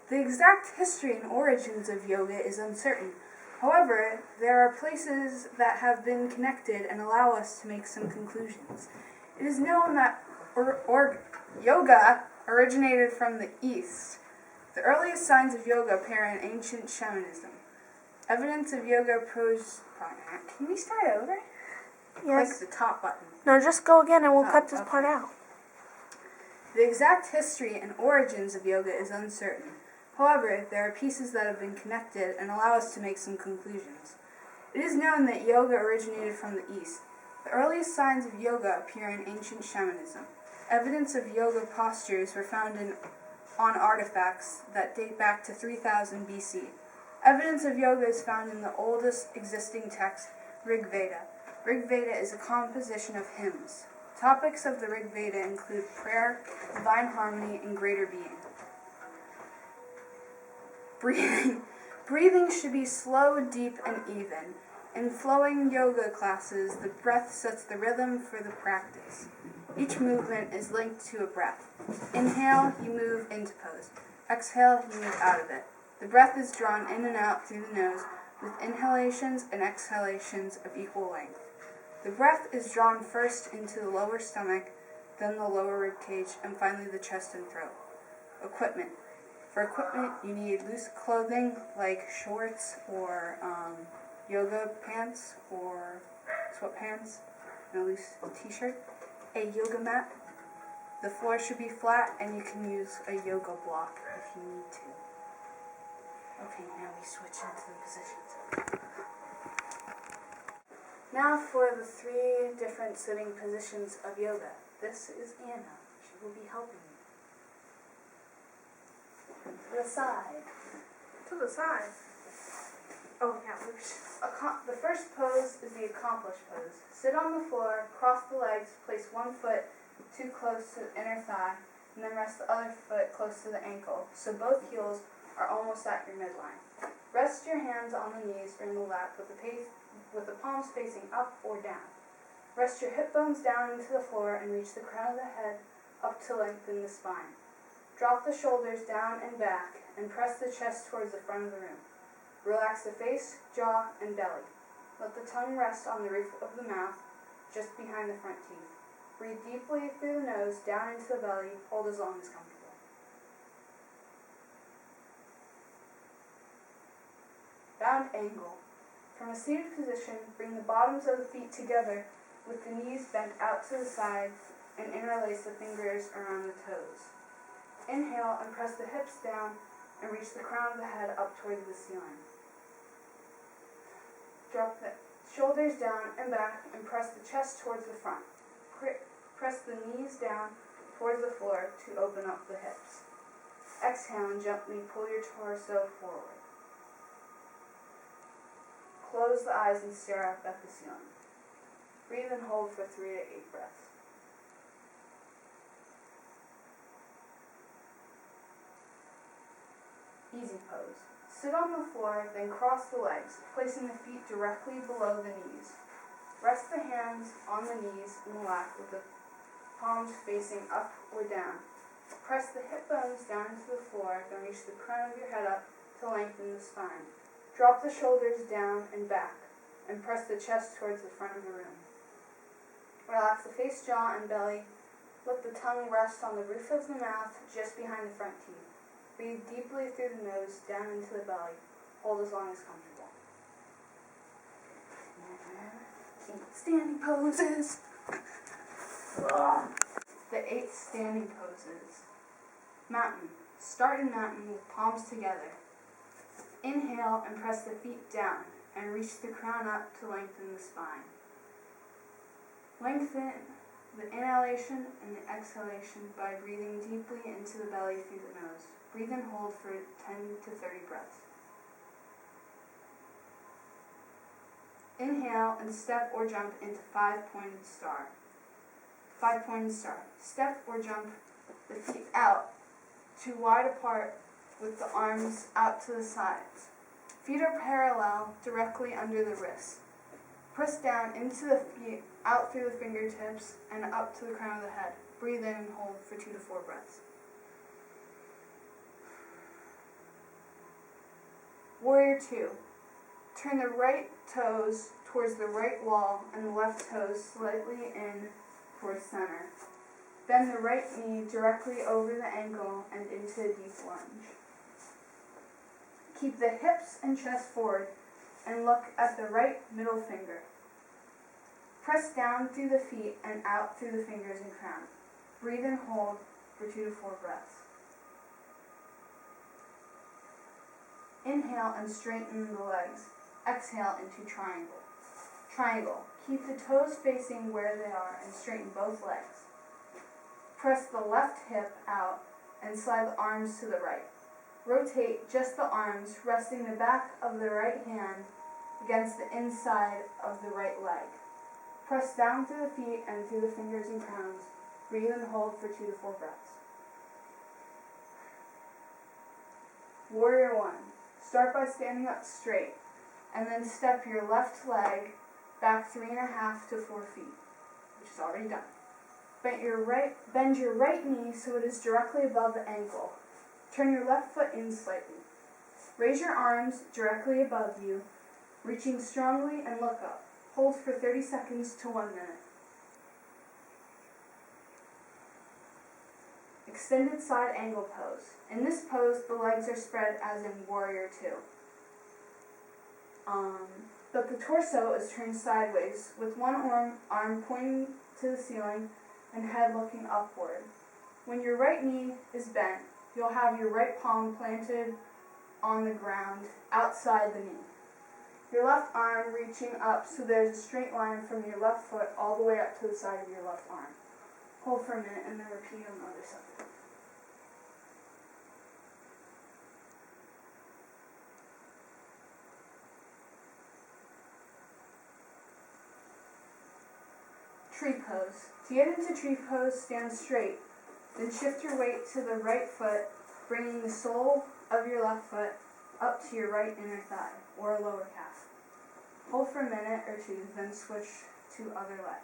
The exact history and origins of yoga is uncertain. However, there are places that have been connected and allow us to make some conclusions. It is known that yoga originated from the East. The earliest signs of yoga appear in ancient shamanism. Evidence of yoga pros... Can we start over? Yes. Click the top button. No, just go again and we'll cut this part out. The exact history and origins of yoga is uncertain. However, there are pieces that have been connected and allow us to make some conclusions. It is known that yoga originated from the East. The earliest signs of yoga appear in ancient shamanism. Evidence of yoga postures were found on artifacts that date back to 3000 BC. Evidence of yoga is found in the oldest existing text, Rig Veda. Rig Veda is a composition of hymns. Topics of the Rig Veda include prayer, divine harmony, and greater being. Breathing should be slow, deep, and even. In flowing yoga classes, the breath sets the rhythm for the practice. Each movement is linked to a breath. Inhale, you move into pose. Exhale, you move out of it. The breath is drawn in and out through the nose with inhalations and exhalations of equal length. The breath is drawn first into the lower stomach, then the lower rib cage, and finally the chest and throat. Equipment. For equipment, you need loose clothing like shorts or yoga pants or sweatpants and a loose t-shirt. A yoga mat. The floor should be flat and you can use a yoga block if you need to. Okay, now we switch into the positions. Now for the 3 different sitting positions of yoga. This is Anna. She will be helping you. To the side. To the side. Oh, yeah. The first pose is the accomplished pose. Sit on the floor, cross the legs, place one foot too close to the inner thigh, and then rest the other foot close to the ankle, so both heels are almost at your midline. Rest your hands on the knees or in the lap with the palms facing up or down. Rest your hip bones down into the floor and reach the crown of the head up to lengthen the spine. Drop the shoulders down and back and press the chest towards the front of the room. Relax the face, jaw, and belly. Let the tongue rest on the roof of the mouth, just behind the front teeth. Breathe deeply through the nose, down into the belly. Hold as long as comfortable. Bound angle. From a seated position, bring the bottoms of the feet together with the knees bent out to the side and interlace the fingers around the toes. Inhale and press the hips down and reach the crown of the head up towards the ceiling. Drop the shoulders down and back and press the chest towards the front. Press the knees down towards the floor to open up the hips. Exhale and gently pull your torso forward. Close the eyes and stare up at the ceiling. Breathe and hold for 3 to 8 breaths. Easy pose. Sit on the floor, then cross the legs, placing the feet directly below the knees. Rest the hands on the knees in the lap with the palms facing up or down. Press the hip bones down into the floor, then reach the crown of your head up to lengthen the spine. Drop the shoulders down and back, and press the chest towards the front of the room. Relax the face, jaw, and belly. Let the tongue rest on the roof of the mouth, just behind the front teeth. Breathe deeply through the nose, down into the belly. Hold as long as comfortable. 8 standing poses. The 8 standing poses. Mountain. Start in mountain with palms together. Inhale and press the feet down and reach the crown up to lengthen the spine. Lengthen the inhalation and the exhalation by breathing deeply into the belly through the nose. Breathe and hold for 10 to 30 breaths. Inhale and step or jump into 5-pointed star. 5-pointed star. Step or jump the feet out to wide apart with the arms out to the sides. Feet are parallel directly under the wrists. Press down into the feet, out through the fingertips, and up to the crown of the head. Breathe in and hold for 2 to 4 breaths. Warrior Two. Turn the right toes towards the right wall and the left toes slightly in towards center. Bend the right knee directly over the ankle and into a deep lunge. Keep the hips and chest forward and look at the right middle finger. Press down through the feet and out through the fingers and crown. Breathe and hold for 2 to 4 breaths. Inhale and straighten the legs. Exhale into triangle. Triangle. Keep the toes facing where they are and straighten both legs. Press the left hip out and slide the arms to the right. Rotate just the arms, resting the back of the right hand against the inside of the right leg. Press down through the feet and through the fingers and crowns. Breathe and hold for 2 to 4 breaths. Warrior One. Start by standing up straight, and then step your left leg back 3.5 to 4 feet, which is already done. Bend your right knee so it is directly above the ankle. Turn your left foot in slightly. Raise your arms directly above you, reaching strongly and look up. Hold for 30 seconds to 1 minute. Extended side angle pose. In this pose, the legs are spread as in Warrior Two. But the torso is turned sideways with one arm pointing to the ceiling and head looking upward. When your right knee is bent, you'll have your right palm planted on the ground outside the knee. Your left arm reaching up so there's a straight line from your left foot all the way up to the side of your left arm. Hold for a minute and then repeat on the other side. Tree pose. To get into tree pose, stand straight. Then shift your weight to the right foot, bringing the sole of your left foot up to your right inner thigh or lower calf. Hold for a minute or two, then switch to other leg.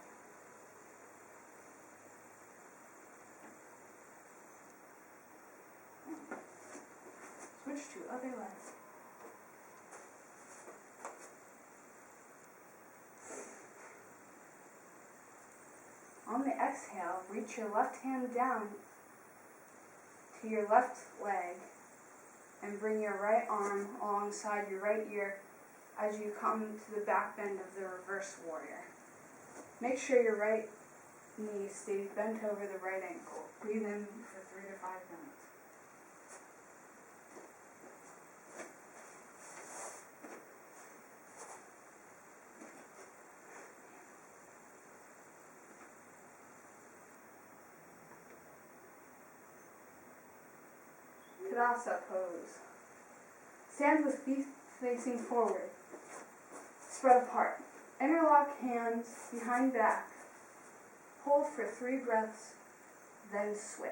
Switch to other leg. On the exhale, reach your left hand down to your left leg and bring your right arm alongside your right ear as you come to the back bend of the reverse warrior. Make sure your right knee stays bent over the right ankle. Breathe in for 3 to 5 minutes. Tadasana pose. Stand with feet facing forward. Spread apart. Interlock hands behind back. Hold for 3 breaths, then switch.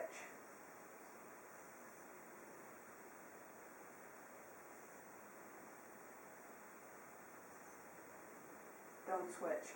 Don't switch.